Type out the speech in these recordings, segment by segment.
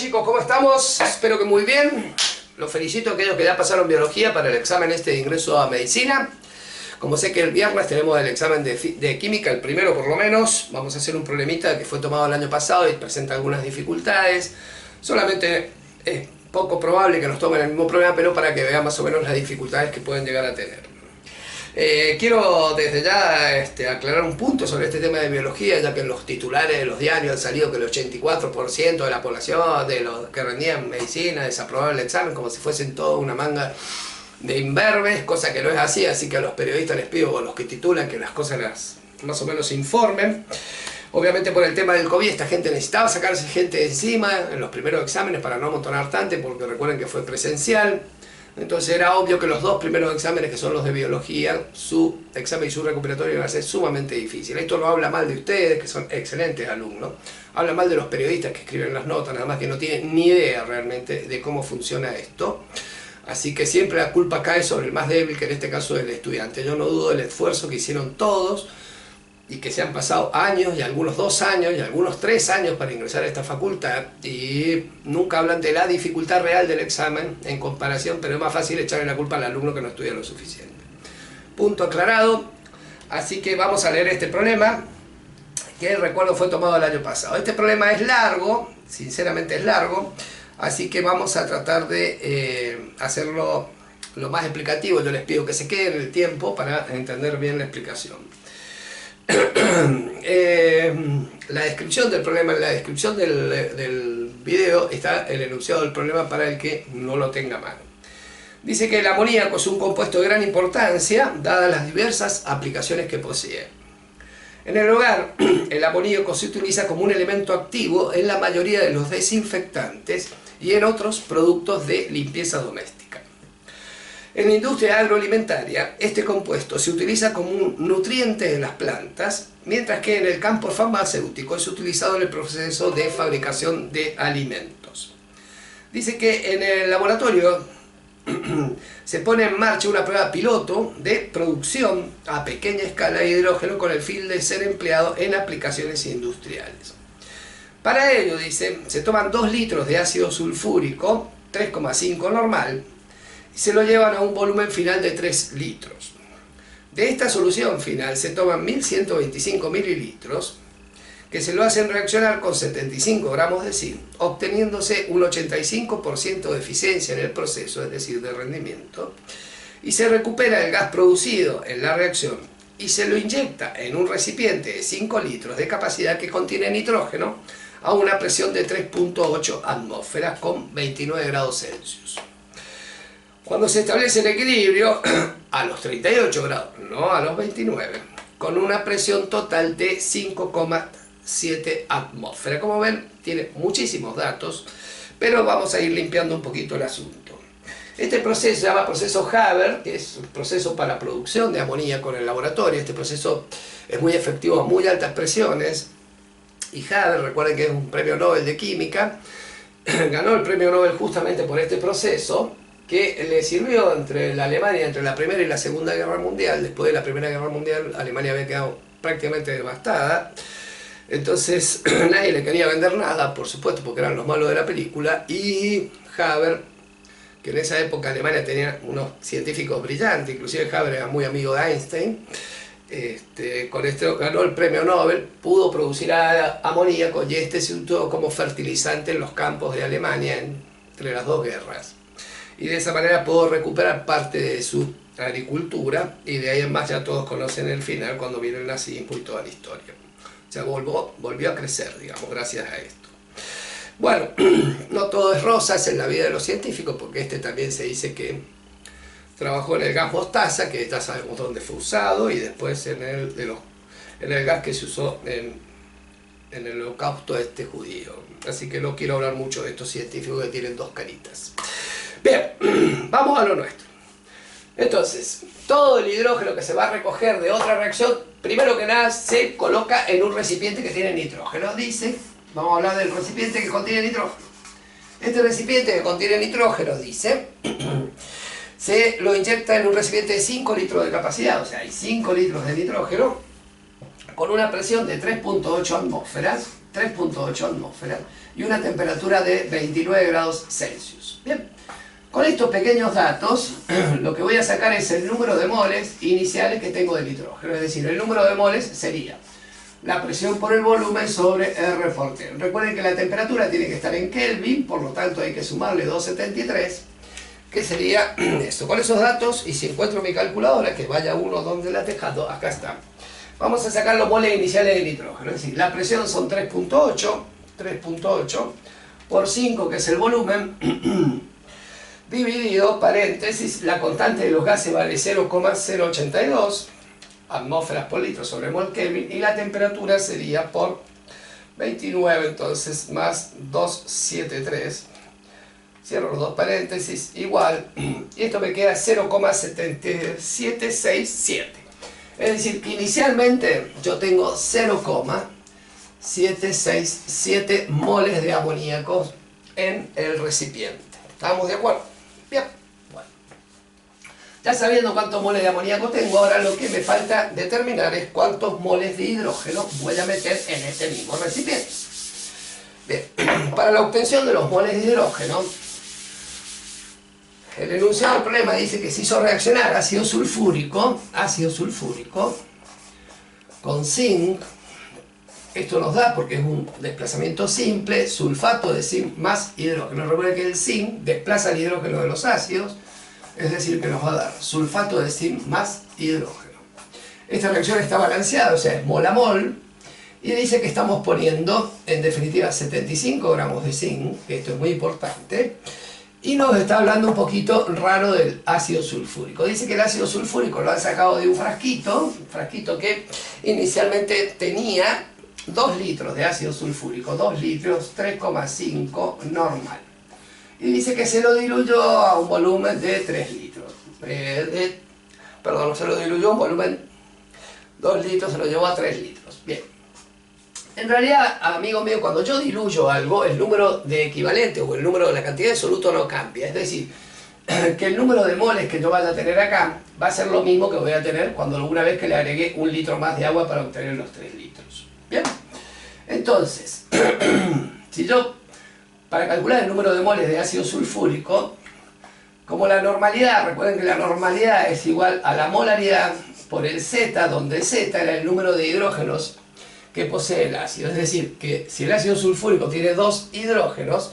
chicos, ¿cómo estamos? Espero que muy bien. Los felicito a aquellos que ya pasaron biología para el examen de ingreso a medicina. Como sé que el viernes tenemos el examen de química, el primero por lo menos, vamos a hacer un problemita que fue tomado el año pasado y presenta algunas dificultades. Solamente es poco probable que nos tomen el mismo problema, pero para que vean más o menos las dificultades que pueden llegar a tener. Quiero desde ya aclarar un punto sobre este tema de biología, ya que en los titulares de los diarios han salido que el 84% de la población de los que rendían medicina desaprobaron el examen como si fuesen toda una manga de imberbes, cosa que no es así que a los periodistas les pido, o los que titulan, que las cosas más o menos se informen. Obviamente por el tema del COVID esta gente necesitaba sacarse gente de encima en los primeros exámenes para no amontonar tanto, porque recuerden que fue presencial. Entonces era obvio que los dos primeros exámenes, que son los de biología, su examen y su recuperatorio iban a ser sumamente difíciles. Esto no habla mal de ustedes, que son excelentes alumnos. Habla mal de los periodistas que escriben las notas, nada más que no tienen ni idea realmente de cómo funciona esto. Así que siempre la culpa cae sobre el más débil, que en este caso es el estudiante. Yo no dudo del esfuerzo que hicieron todos y que se han pasado años, y algunos 2 años, y algunos 3 años para ingresar a esta facultad, y nunca hablan de la dificultad real del examen en comparación, pero es más fácil echarle la culpa al alumno que no estudia lo suficiente. Punto aclarado. Así que vamos a leer este problema, que recuerdo fue tomado el año pasado. Este problema es largo, sinceramente es largo, así que vamos a tratar de hacerlo lo más explicativo. Yo les pido que se queden el tiempo para entender bien la explicación. La descripción del problema, en la descripción del video está el enunciado del problema para el que no lo tenga a mano. Dice que el amoníaco es un compuesto de gran importancia dadas las diversas aplicaciones que posee. En el hogar, el amoníaco se utiliza como un elemento activo en la mayoría de los desinfectantes y en otros productos de limpieza doméstica. En la industria agroalimentaria, este compuesto se utiliza como un nutriente de las plantas, mientras que en el campo farmacéutico es utilizado en el proceso de fabricación de alimentos. Dice que en el laboratorio se pone en marcha una prueba piloto de producción a pequeña escala de hidrógeno con el fin de ser empleado en aplicaciones industriales. Para ello, dice, se toman 2 litros de ácido sulfúrico, 3,5 normal, y se lo llevan a un volumen final de 3 litros. De esta solución final se toman 1125 mililitros, que se lo hacen reaccionar con 75 gramos de zinc, obteniéndose un 85% de eficiencia en el proceso, es decir, de rendimiento, y se recupera el gas producido en la reacción y se lo inyecta en un recipiente de 5 litros de capacidad que contiene nitrógeno a una presión de 3.8 atmósferas con 29 grados Celsius. Cuando se establece el equilibrio a los 38 grados, no a los 29, con una presión total de 5,7 atmósferas. Como ven, tiene muchísimos datos, pero vamos a ir limpiando un poquito el asunto. Este proceso se llama proceso Haber, que es un proceso para producción de amoníaco en el laboratorio. Este proceso es muy efectivo a muy altas presiones. Y Haber, recuerden que es un premio Nobel de Química, ganó el premio Nobel justamente por este proceso, que le sirvió entre la Alemania, entre la Primera y la Segunda Guerra Mundial. Después de la Primera Guerra Mundial, Alemania había quedado prácticamente devastada. Entonces nadie le quería vender nada, por supuesto, porque eran los malos de la película. Y Haber, que en esa época Alemania tenía unos científicos brillantes, inclusive Haber era muy amigo de Einstein, con esto ganó el premio Nobel, pudo producir amoníaco y este se usó como fertilizante en los campos de Alemania entre las 2 guerras. Y de esa manera pudo recuperar parte de su agricultura, y de ahí en más ya todos conocen el final cuando viene el nazismo y toda la historia. O sea, volvió a crecer, digamos, gracias a esto. Bueno, no todo es rosas en la vida de los científicos, porque también se dice que trabajó en el gas mostaza, que ya sabemos dónde fue usado, y después en el gas que se usó en el holocausto judío. Así que no quiero hablar mucho de estos científicos que tienen 2 caritas. Bien, vamos a lo nuestro. Entonces, todo el hidrógeno que se va a recoger de otra reacción, primero que nada se coloca en un recipiente que tiene nitrógeno. Dice, vamos a hablar del recipiente que contiene nitrógeno. Este recipiente que contiene nitrógeno, dice, se lo inyecta en un recipiente de 5 litros de capacidad, o sea, hay 5 litros de nitrógeno con una presión de 3.8 atmósferas, y una temperatura de 29 grados Celsius. Bien, con estos pequeños datos, lo que voy a sacar es el número de moles iniciales que tengo de nitrógeno, es decir, el número de moles sería la presión por el volumen sobre R por T. Recuerden que la temperatura tiene que estar en Kelvin, por lo tanto hay que sumarle 273, que sería esto. Con esos datos, y si encuentro mi calculadora, que vaya uno donde la he dejado, acá está. Vamos a sacar los moles iniciales de nitrógeno, es decir, la presión son 3.8 por 5, que es el volumen, dividido, paréntesis, la constante de los gases vale 0,082 atmósferas por litro sobre mol Kelvin, y la temperatura sería por 29, entonces más 273, cierro los dos paréntesis, igual, y esto me queda 0,7767. Es decir, que inicialmente yo tengo 0,767 moles de amoníaco en el recipiente. ¿Estamos de acuerdo? Bien. Bueno. Ya sabiendo cuántos moles de amoníaco tengo, ahora lo que me falta determinar es cuántos moles de hidrógeno voy a meter en este mismo recipiente. Bien. Para la obtención de los moles de hidrógeno, el enunciado del problema dice que se hizo reaccionar ácido sulfúrico con zinc. Esto nos da, porque es un desplazamiento simple, sulfato de zinc más hidrógeno. Recuerden que el zinc desplaza el hidrógeno de los ácidos, es decir, que nos va a dar sulfato de zinc más hidrógeno. Esta reacción está balanceada, o sea, es mol a mol, y dice que estamos poniendo, en definitiva, 75 gramos de zinc, que esto es muy importante, y nos está hablando un poquito raro del ácido sulfúrico. Dice que el ácido sulfúrico lo han sacado de un frasquito que inicialmente tenía 2 litros de ácido sulfúrico, 2 litros, 3,5 normal. Y dice que se lo diluyó a un volumen de 3 litros. Perdón, se lo diluyó a un volumen 2 litros, se lo llevó a 3 litros. Bien. En realidad, amigo mío, cuando yo diluyo algo, el número de equivalente o el número de la cantidad de soluto no cambia. Es decir, que el número de moles que yo vaya a tener acá va a ser lo mismo que voy a tener cuando alguna vez que le agregué 1 litro más de agua para obtener los 3 litros. Bien. Entonces, si yo, para calcular el número de moles de ácido sulfúrico, como la normalidad, recuerden que la normalidad es igual a la molaridad por el Z, donde Z era el número de hidrógenos que posee el ácido. Es decir, que si el ácido sulfúrico tiene 2 hidrógenos,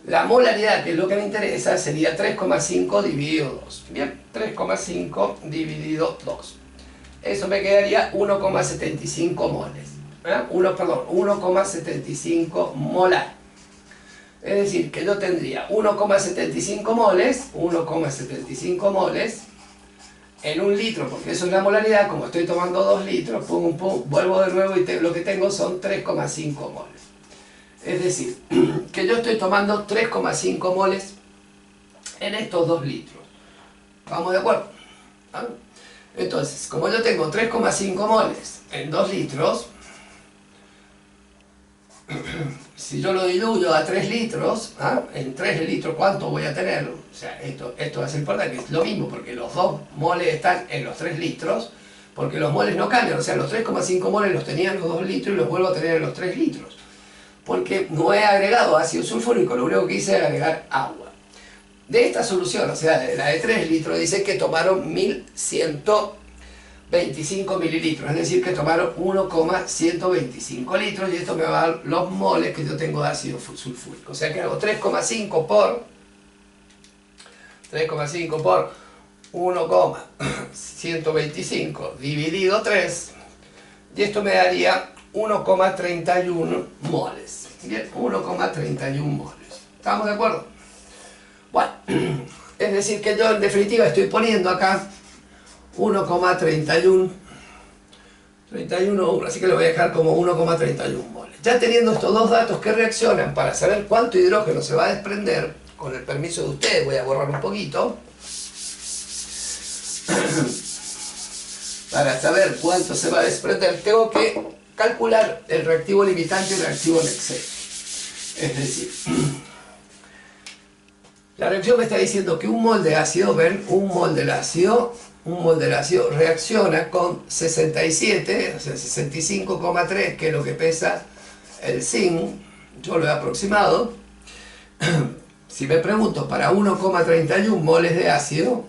la molaridad, que es lo que me interesa, sería 3,5 dividido 2. Bien, 3,5 dividido 2. Eso me quedaría 1,75 moles. 1,75 molar. Es decir, que yo tendría 1,75 moles en 1 litro, porque eso es la molaridad. Como estoy tomando 2 litros, pum, pum, vuelvo de nuevo y lo que tengo son 3,5 moles. Es decir, que yo estoy tomando 3,5 moles en estos 2 litros. ¿Vamos de acuerdo? ¿Ah? Entonces, como yo tengo 3,5 moles en 2 litros, si yo lo diluyo a 3 litros, ¿ah? En 3 litros, ¿cuánto voy a tener? O sea, esto va a ser importante, que es lo mismo, porque los 2 moles están en los 3 litros, porque los moles no cambian, o sea, los 3,5 moles los tenía en los 2 litros y los vuelvo a tener en los 3 litros. Porque no he agregado ácido sulfúrico, lo único que hice es agregar agua. De esta solución, o sea, de la de 3 litros, dice que tomaron 1125 mililitros, es decir, que tomaron 1,125 litros, y esto me va a dar los moles que yo tengo de ácido sulfúrico. O sea que hago 3,5 por 1,125 dividido 3, y esto me daría 1,31 moles. Bien, 1,31 moles. ¿Estamos de acuerdo? Bueno, es decir que yo en definitiva estoy poniendo acá 1,31, así que lo voy a dejar como 1,31 moles. Ya teniendo estos dos datos que reaccionan para saber cuánto hidrógeno se va a desprender, con el permiso de ustedes voy a borrar un poquito, para saber cuánto se va a desprender, tengo que calcular el reactivo limitante y el reactivo en exceso. Es decir, la reacción me está diciendo que un mol de ácido, ven, un mol del ácido un mol de ácido reacciona con 67, o sea 65,3, que es lo que pesa el zinc. Yo lo he aproximado. Si me pregunto, para 1,31 moles de ácido,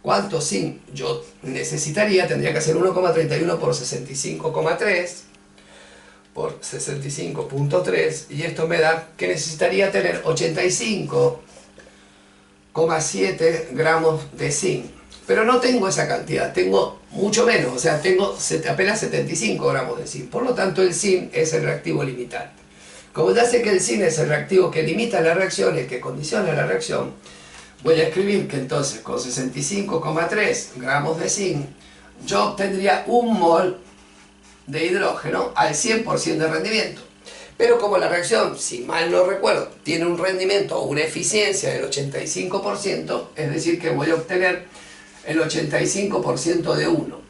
¿cuánto zinc yo necesitaría? Tendría que ser 1,31 por 65,3 por 65,3, y esto me da que necesitaría tener 85,7 gramos de zinc. Pero no tengo esa cantidad, tengo mucho menos, o sea, tengo apenas 75 gramos de zinc. Por lo tanto, el zinc es el reactivo limitante. Como ya sé que el zinc es el reactivo que limita la reacción y que condiciona la reacción, voy a escribir que entonces con 65,3 gramos de zinc yo obtendría un mol de hidrógeno al 100% de rendimiento. Pero como la reacción, si mal no recuerdo, tiene un rendimiento o una eficiencia del 85%, es decir que voy a obtener el 85% de 1.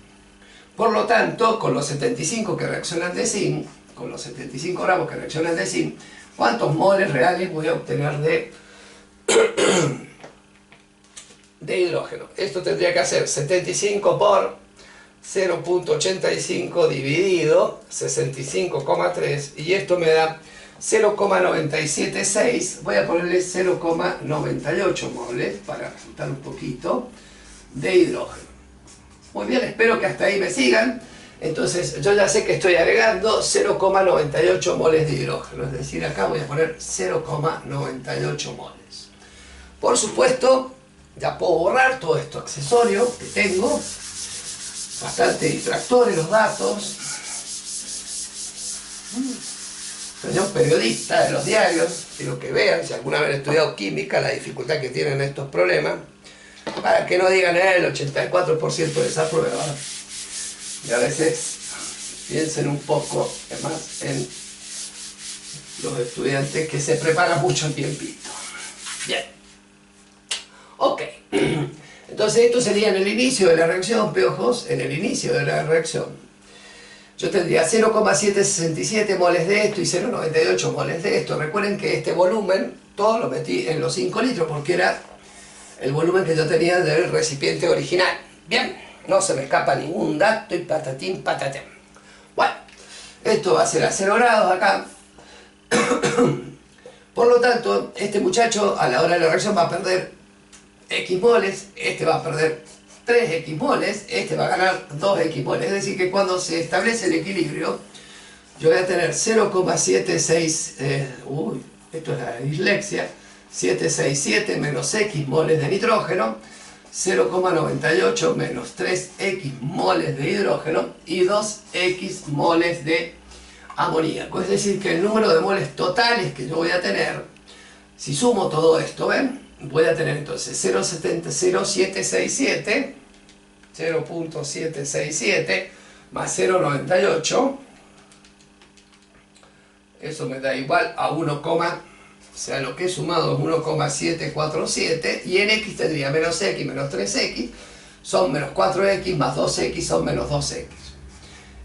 Por lo tanto, con los 75 que reaccionan de zinc, con los 75 gramos que reaccionan de zinc, ¿cuántos moles reales voy a obtener de hidrógeno? Esto tendría que hacer 75 por 0,85 dividido 65,3, y esto me da 0,976. Voy a ponerle 0,98 moles para resultar un poquito de hidrógeno. Muy bien, espero que hasta ahí me sigan. Entonces yo ya sé que estoy agregando 0,98 moles de hidrógeno, es decir, acá voy a poner 0,98 moles. Por supuesto, ya puedo borrar todo esto accesorio que tengo. Bastante distractores los datos. Señor periodista de los diarios, quiero que vean, si alguna vez han estudiado química, la dificultad que tienen estos problemas, para que no digan el 84% de esa prueba. Y a veces piensen un poco más en los estudiantes que se preparan mucho tiempito. Bien. Ok. Entonces esto sería en el inicio de la reacción, piojos, en el inicio de la reacción. Yo tendría 0,767 moles de esto y 0,98 moles de esto. Recuerden que este volumen, todo lo metí en los 5 litros porque era el volumen que yo tenía del recipiente original. Bien, no se me escapa ningún dato y patatín patatén. Bueno, esto va a ser a 0 grados acá. Por lo tanto, este muchacho a la hora de la reacción va a perder X moles, este va a perder 3X moles, este va a ganar 2X moles. Es decir, que cuando se establece el equilibrio, yo voy a tener 0,76, esto es la dislexia, 767 menos X moles de nitrógeno, 0,98 menos 3X moles de hidrógeno y 2X moles de amoníaco. Es decir, que el número de moles totales que yo voy a tener, si sumo todo esto, ¿ven? Voy a tener entonces 0,767 más 0,98. Eso me da igual a 1, o sea, lo que he sumado es 1,747, y en X tendría menos X menos 3X, son menos 4X, más 2X son menos 2X.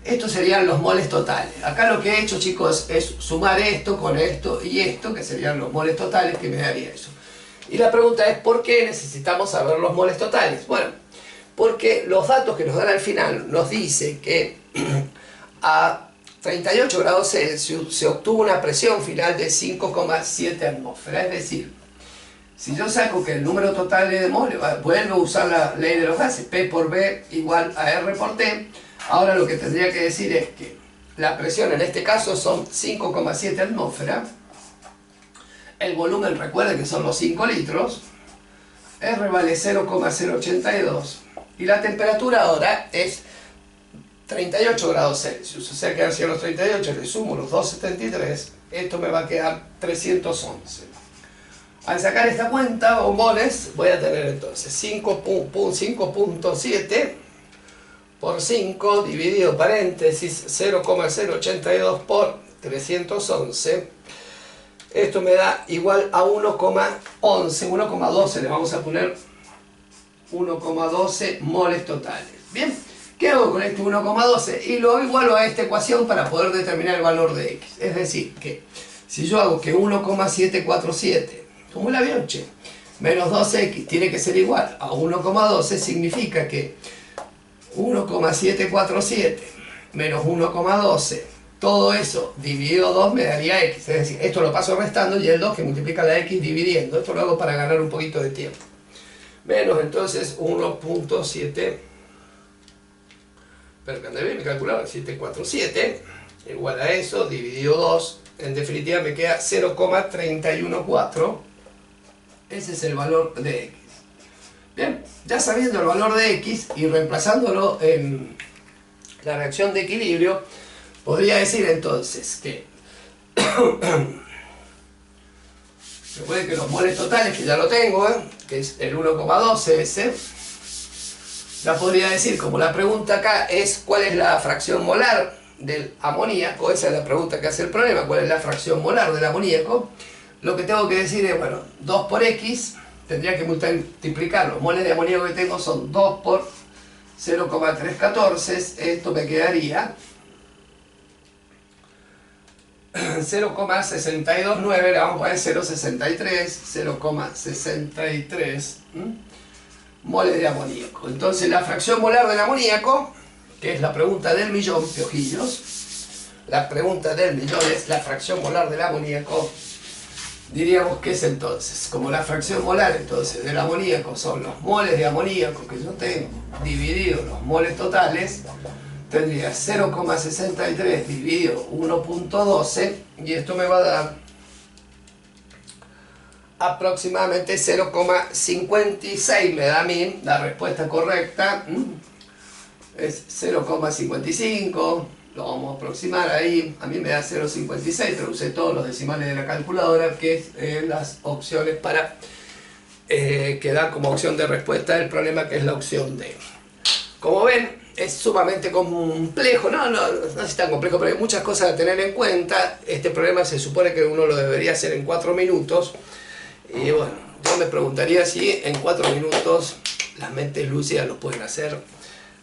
Estos serían los moles totales. Acá lo que he hecho, chicos, es sumar esto con esto y esto, que serían los moles totales, que me daría eso. Y la pregunta es, ¿por qué necesitamos saber los moles totales? Bueno, porque los datos que nos dan al final nos dicen que a 38 grados Celsius se obtuvo una presión final de 5,7 atmósferas. Es decir, si yo saco que el número total de moles, vuelvo a usar la ley de los gases, P por B igual a R por T, ahora lo que tendría que decir es que la presión en este caso son 5,7 atmósferas. El volumen, recuerden que son los 5 litros, R vale 0,082, y la temperatura ahora es 38 grados Celsius, o sea que hacia los 38 le sumo los 273, esto me va a quedar 311. Al sacar esta cuenta, o moles, voy a tener entonces 5.7 por 5 dividido paréntesis 0,082 por 311. Esto me da igual a 1,12, le vamos a poner 1,12 moles totales. Bien, ¿qué hago con este 1,12? Y lo igualo a esta ecuación para poder determinar el valor de X. Es decir, que si yo hago que 1,747, como el avión, che, menos 2x tiene que ser igual a 1,12, significa que 1,747 menos 1,12, todo eso dividido 2 me daría x, es decir, esto lo paso restando y el 2 que multiplica la x dividiendo, esto lo hago para ganar un poquito de tiempo, menos entonces 1,7, pero que ande bien mi calculadora, 747, igual a eso, dividido 2, en definitiva me queda 0,314, ese es el valor de x. Bien, ya sabiendo el valor de x y reemplazándolo en la reacción de equilibrio, podría decir entonces que recuerden que los moles totales, que ya lo tengo, que es el 1,12 ese, ya podría decir, como la pregunta acá es cuál es la fracción molar del amoníaco, esa es la pregunta que hace el problema, cuál es la fracción molar del amoníaco, lo que tengo que decir es, bueno, 2 por x, tendría que multiplicar los moles de amoníaco que tengo, son 2 por 0,314, esto me quedaría 0,629, le vamos a poner 0,63 moles de amoníaco. Entonces la fracción molar del amoníaco, que es la pregunta del millón, piojillos, la pregunta del millón es la fracción molar del amoníaco, diríamos que es entonces, como la fracción molar entonces del amoníaco son los moles de amoníaco que yo tengo, dividido los moles totales, tendría 0,63 dividido 1,12 y esto me va a dar aproximadamente 0,56, me da a mí la respuesta correcta, es 0,55, lo vamos a aproximar ahí, a mí me da 0,56, pero usé todos los decimales de la calculadora, que es las opciones para que da como opción de respuesta el problema, que es la opción D. Como ven, es sumamente complejo, no es tan complejo, pero hay muchas cosas a tener en cuenta. Este problema se supone que uno lo debería hacer en 4 minutos, y bueno, yo me preguntaría si en 4 minutos las mentes lúcidas lo pueden hacer,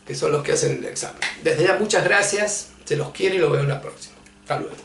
que son los que hacen el examen. Desde ya muchas gracias, se los quiere y los veo en la próxima. Hasta luego.